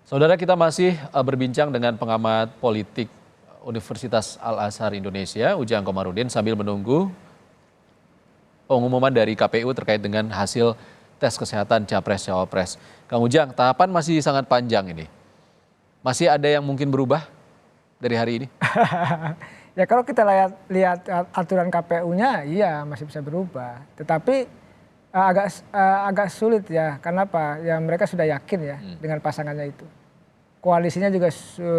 Saudara, kita masih berbincang dengan pengamat politik Universitas Al-Azhar Indonesia, Ujang Komarudin, sambil menunggu pengumuman dari KPU terkait dengan hasil tes kesehatan Capres-Cawapres. Kang Ujang, tahapan masih sangat panjang ini. Masih ada yang mungkin berubah dari hari ini? Ya kalau kita lihat aturan KPU-nya, iya masih bisa berubah. Tetapi agak sulit ya. Kenapa? Ya mereka sudah yakin ya dengan pasangannya itu. Koalisinya juga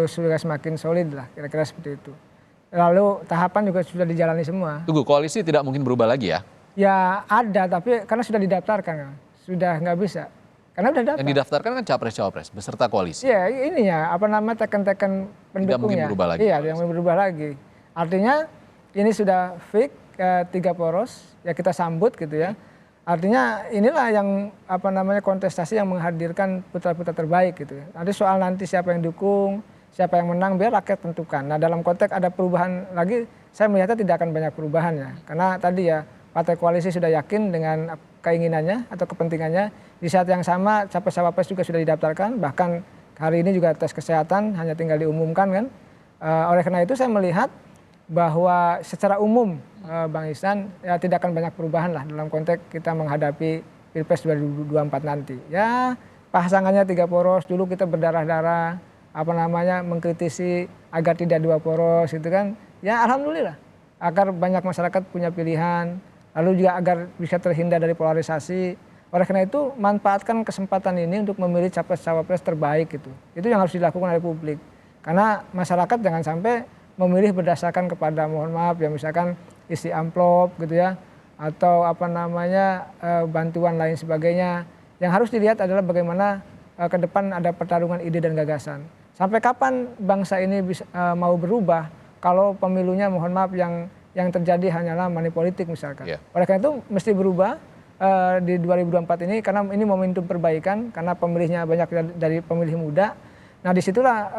sudah semakin solid lah, kira-kira seperti itu. Lalu tahapan juga sudah dijalani semua. Tunggu, koalisi tidak mungkin berubah lagi ya? Ya ada, tapi karena sudah didaftarkan, sudah nggak bisa. Karena udah daftar. Yang didaftarkan kan Capres-Cawapres beserta koalisi. Iya, ini ya apa nama tekan-tekan pendukungnya. Tidak mungkin berubah lagi. Iya, yang berubah lagi. Artinya ini sudah fix 3 poros, ya kita sambut gitu ya. Artinya inilah yang apa namanya kontestasi yang menghadirkan putra-putra terbaik gitu ya. Nanti soal nanti siapa yang dukung, siapa yang menang biar rakyat tentukan. Nah dalam konteks ada perubahan lagi, saya melihatnya tidak akan banyak perubahan ya. Karena tadi ya partai koalisi sudah yakin dengan keinginannya atau kepentingannya. Di saat yang sama capres-cawapres juga sudah didaftarkan, bahkan hari ini juga tes kesehatan hanya tinggal diumumkan kan. Oleh karena itu saya melihat bahwa secara umum Bang Ihsan ya tidak akan banyak perubahan lah dalam konteks kita menghadapi Pilpres 2024 nanti. Ya pasangannya 3 poros, dulu kita berdarah-darah apa namanya mengkritisi agar tidak 2 poros gitu kan. Ya alhamdulillah agar banyak masyarakat punya pilihan, lalu juga agar bisa terhindar dari polarisasi. Oleh karena itu manfaatkan kesempatan ini untuk memilih capres-cawapres terbaik gitu. Itu yang harus dilakukan oleh publik. Karena masyarakat jangan sampai memilih berdasarkan kepada mohon maaf ya misalkan isi amplop gitu ya atau apa namanya bantuan lain sebagainya. Yang harus dilihat adalah bagaimana ke depan ada pertarungan ide dan gagasan. Sampai kapan bangsa ini bisa, mau berubah kalau pemilunya mohon maaf yang terjadi hanyalah money politik misalkan. Yeah. Oleh karena itu mesti berubah di 2024 ini karena ini momentum perbaikan karena pemilihnya banyak dari pemilih muda. Nah disitulah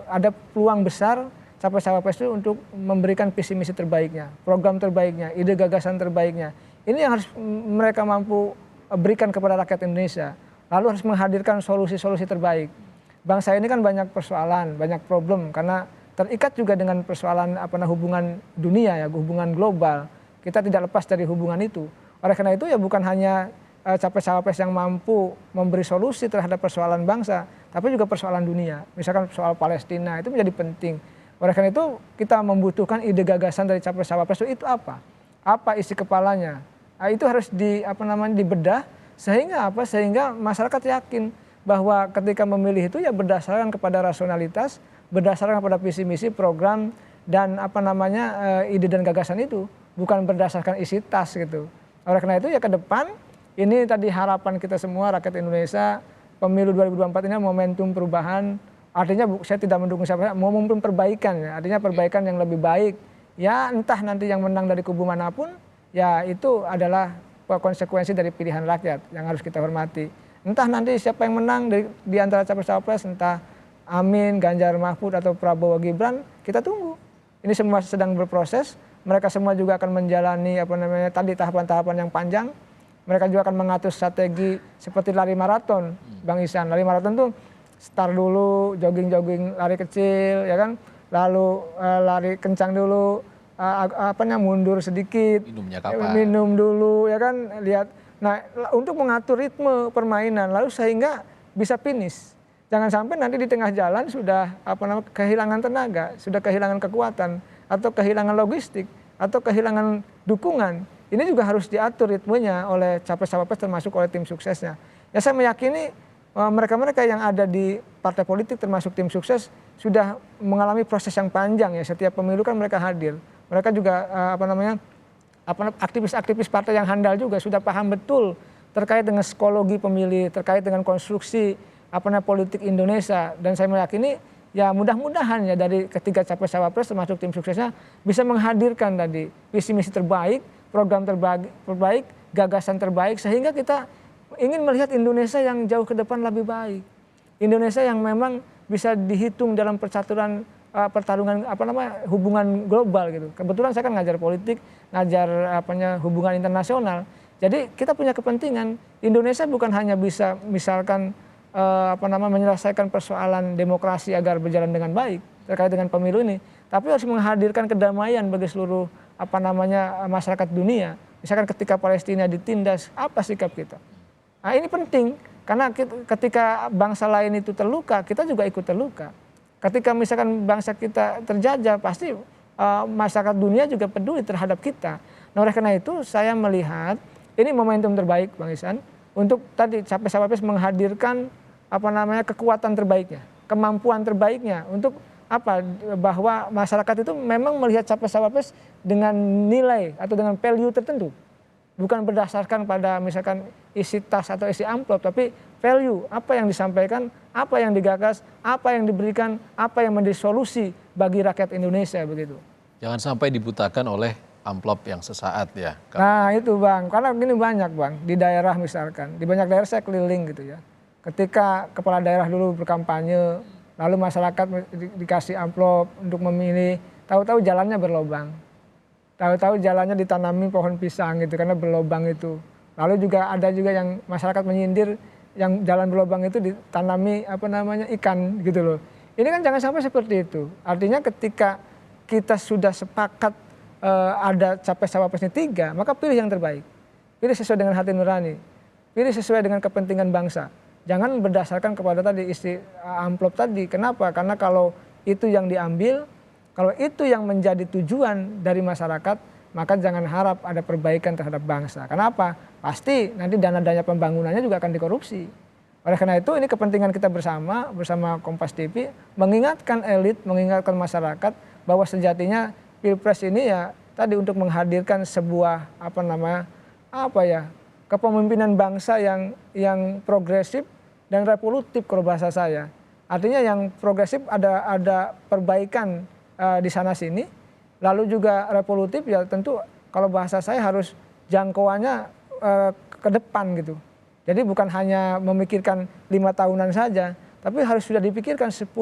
ada peluang besar capres-cawapres itu untuk memberikan visi misi terbaiknya, program terbaiknya, ide gagasan terbaiknya. Ini yang harus mereka mampu berikan kepada rakyat Indonesia. Lalu harus menghadirkan solusi-solusi terbaik. Bangsa ini kan banyak persoalan, banyak problem karena terikat juga dengan persoalan hubungan dunia ya, hubungan global. Kita tidak lepas dari hubungan itu. Oleh karena itu ya bukan hanya capres-cawapres yang mampu memberi solusi terhadap persoalan bangsa, tapi juga persoalan dunia. Misalkan soal Palestina itu menjadi penting. Oleh karena itu kita membutuhkan ide gagasan dari capres-cawapres itu apa? Apa isi kepalanya? Nah, itu harus dibedah sehingga apa? Sehingga masyarakat yakin bahwa ketika memilih itu ya berdasarkan kepada rasionalitas, berdasarkan kepada visi misi, program dan ide dan gagasan itu, bukan berdasarkan isi tas gitu. Oleh karena itu ya ke depan ini tadi harapan kita semua rakyat Indonesia pemilu 2024 ini momentum perubahan. Artinya saya tidak mendukung siapa, momentum perbaikan ya, artinya perbaikan yang lebih baik. Ya entah nanti yang menang dari kubu manapun, ya itu adalah konsekuensi dari pilihan rakyat yang harus kita hormati. Entah nanti siapa yang menang di antara capres-cawapres, entah Amin, Ganjar Mahfud atau Prabowo Gibran, kita tunggu. Ini semua sedang berproses, mereka semua juga akan menjalani tadi tahapan-tahapan yang panjang. Mereka juga akan mengatur strategi seperti lari maraton, Bang Ihsan. Lari maraton tuh start dulu, jogging-jogging lari kecil, ya kan, lalu lari kencang dulu, mundur sedikit, minum dulu, ya kan, lihat. Nah, untuk mengatur ritme permainan, lalu sehingga bisa finish. Jangan sampai nanti di tengah jalan sudah kehilangan tenaga, sudah kehilangan kekuatan, atau kehilangan logistik, atau kehilangan dukungan. Ini juga harus diatur ritmenya oleh capres-cawapres termasuk oleh tim suksesnya. Ya saya meyakini mereka-mereka yang ada di partai politik termasuk tim sukses sudah mengalami proses yang panjang ya, setiap pemilu kan mereka hadir. Mereka juga aktivis-aktivis partai yang handal juga sudah paham betul terkait dengan psikologi pemilih, terkait dengan konstruksi politik Indonesia, dan saya meyakini ya mudah-mudahan ya dari ketiga capres-cawapres termasuk tim suksesnya bisa menghadirkan tadi visi misi terbaik, program terbaik, gagasan terbaik sehingga kita ingin melihat Indonesia yang jauh ke depan lebih baik. Indonesia yang memang bisa dihitung dalam percaturan pertarungan hubungan global gitu. Kebetulan saya kan ngajar politik, ngajar hubungan internasional. Jadi kita punya kepentingan Indonesia bukan hanya bisa misalkan menyelesaikan persoalan demokrasi agar berjalan dengan baik terkait dengan pemilu ini, tapi harus menghadirkan kedamaian bagi seluruh masyarakat dunia. Misalkan ketika Palestina ditindas, apa sikap kita? Nah ini penting karena ketika bangsa lain itu terluka, kita juga ikut terluka. Ketika misalkan bangsa kita terjajah, pasti masyarakat dunia juga peduli terhadap kita. Nah oleh karena itu saya melihat ini momentum terbaik Bang Ihsan untuk tadi Capres-Cawapres menghadirkan kekuatan terbaiknya, kemampuan terbaiknya untuk bahwa masyarakat itu memang melihat Capres-Cawapres dengan nilai atau dengan value tertentu. Bukan berdasarkan pada misalkan isi tas atau isi amplop, tapi value, apa yang disampaikan, apa yang digagas, apa yang diberikan, apa yang menjadi solusi bagi rakyat Indonesia begitu. Jangan sampai dibutakan oleh amplop yang sesaat ya. Nah itu Bang, karena gini banyak Bang, di daerah misalkan, di banyak daerah saya keliling gitu ya. Ketika kepala daerah dulu berkampanye, lalu masyarakat dikasih amplop untuk memilih, tahu-tahu jalannya berlobang. Tahu-tahu jalannya ditanami pohon pisang gitu karena berlobang itu. Lalu juga ada juga yang masyarakat menyindir yang jalan berlobang itu ditanami ikan gitu loh. Ini kan jangan sampai seperti itu. Artinya ketika kita sudah sepakat ada Capres-Cawapresnya 3, maka pilih yang terbaik. Pilih sesuai dengan hati nurani. Pilih sesuai dengan kepentingan bangsa. Jangan berdasarkan kepada tadi isi amplop tadi. Kenapa? Karena kalau itu yang diambil, kalau itu yang menjadi tujuan dari masyarakat, maka jangan harap ada perbaikan terhadap bangsa. Kenapa? Pasti nanti dana-dana pembangunannya juga akan dikorupsi. Oleh karena itu ini kepentingan kita bersama Kompas TV, mengingatkan elit, mengingatkan masyarakat bahwa sejatinya Pilpres ini ya tadi untuk menghadirkan sebuah kepemimpinan bangsa yang progresif dan revolutif kalau bahasa saya. Artinya yang progresif ada perbaikan di sana sini, lalu juga revolutif ya tentu kalau bahasa saya harus jangkauannya ke depan gitu. Jadi bukan hanya memikirkan 5 tahunan saja, tapi harus sudah dipikirkan 10-15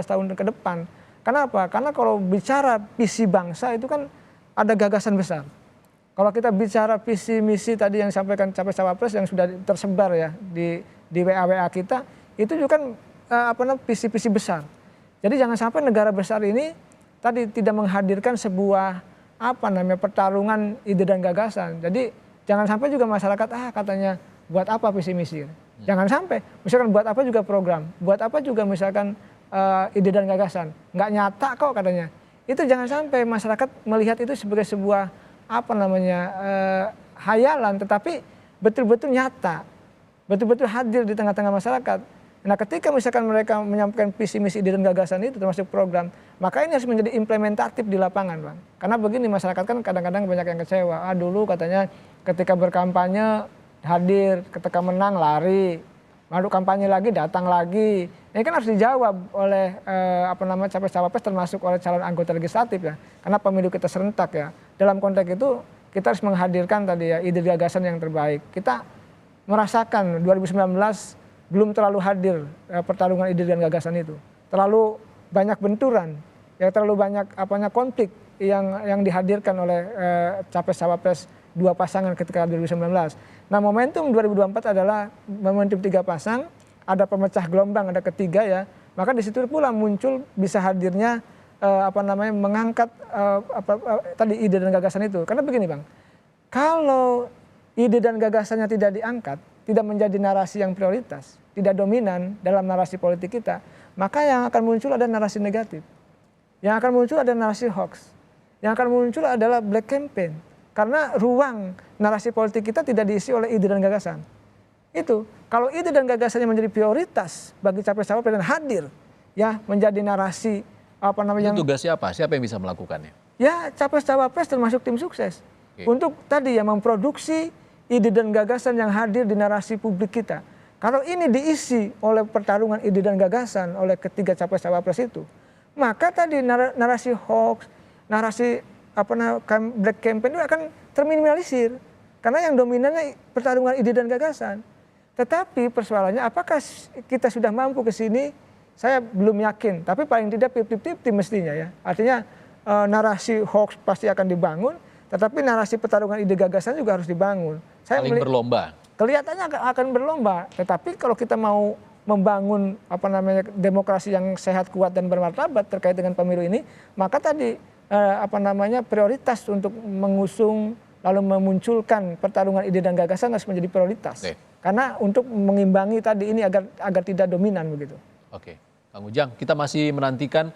tahun ke depan. Kenapa? Karena kalau bicara visi bangsa itu kan ada gagasan besar. Kalau kita bicara visi misi tadi yang disampaikan Capres-Cawapres yang sudah tersebar ya di WA kita, itu juga kan visi-visi besar. Jadi jangan sampai negara besar ini tadi tidak menghadirkan sebuah pertarungan ide dan gagasan. Jadi jangan sampai juga masyarakat katanya buat apa visi misi. Jangan sampai misalkan buat apa juga program, buat apa juga misalkan ide dan gagasan. Nggak nyata kok katanya. Itu jangan sampai masyarakat melihat itu sebagai sebuah hayalan, tetapi betul-betul nyata, betul-betul hadir di tengah-tengah masyarakat. Nah ketika misalkan mereka menyampaikan visi misi ide dan gagasan itu termasuk program, maka ini harus menjadi implementatif di lapangan Bang. Karena begini masyarakat kan kadang-kadang banyak yang kecewa. Dulu katanya ketika berkampanye hadir, ketika menang lari, lalu kampanye lagi datang lagi. Ini kan harus dijawab oleh Capres-Cawapres termasuk oleh calon anggota legislatif ya. Karena pemilu kita serentak ya. Dalam konteks itu kita harus menghadirkan tadi ya ide gagasan yang terbaik. Kita merasakan 2019 belum terlalu hadir pertarungan ide dan gagasan itu. Terlalu banyak benturan, ya terlalu banyak konflik yang dihadirkan oleh Capres-Cawapres 2 pasangan ketika 2019. Nah momentum 2024 adalah momentum 3 pasang, ada pemecah gelombang, ada ketiga ya. Maka di situ pula muncul bisa hadirnya mengangkat tadi ide dan gagasan itu. Karena begini Bang, kalau ide dan gagasannya tidak diangkat, tidak menjadi narasi yang prioritas, tidak dominan dalam narasi politik kita, maka yang akan muncul ada narasi negatif. Yang akan muncul ada narasi hoax. Yang akan muncul adalah black campaign. Karena ruang narasi politik kita tidak diisi oleh ide dan gagasan. Itu, kalau ide dan gagasannya menjadi prioritas bagi Capres-Cawapres dan hadir, ya menjadi narasi Itu tugasnya apa? Siapa yang bisa melakukannya? Ya Capres-Cawapres termasuk tim sukses. Oke. Untuk tadi ya memproduksi ide dan gagasan yang hadir di narasi publik kita. Kalau ini diisi oleh pertarungan ide dan gagasan oleh ketiga Capres-Cawapres itu, maka tadi narasi hoax, narasi black campaign itu akan terminimalisir. Karena yang dominannya pertarungan ide dan gagasan. Tetapi persoalannya apakah kita sudah mampu ke sini? Saya belum yakin, tapi paling tidak 50-50 mestinya ya. Artinya narasi hoax pasti akan dibangun, tetapi narasi pertarungan ide gagasan juga harus dibangun. Saling berlomba. Kelihatannya akan berlomba, tetapi kalau kita mau membangun demokrasi yang sehat, kuat dan bermartabat terkait dengan pemilu ini, maka tadi prioritas untuk mengusung lalu memunculkan pertarungan ide dan gagasan harus menjadi prioritas. Oke. Karena untuk mengimbangi tadi ini agar tidak dominan begitu. Oke, Kang Ujang, kita masih menantikan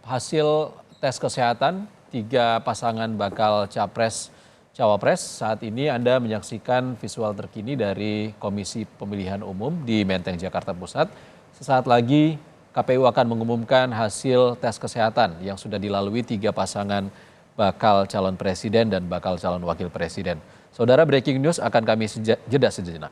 hasil tes kesehatan 3 pasangan bakal capres cawapres. Saat ini Anda menyaksikan visual terkini dari Komisi Pemilihan Umum di Menteng, Jakarta Pusat. Sesaat lagi KPU akan mengumumkan hasil tes kesehatan yang sudah dilalui 3 pasangan bakal calon presiden dan bakal calon wakil presiden. Saudara, breaking news akan kami jeda sejenak.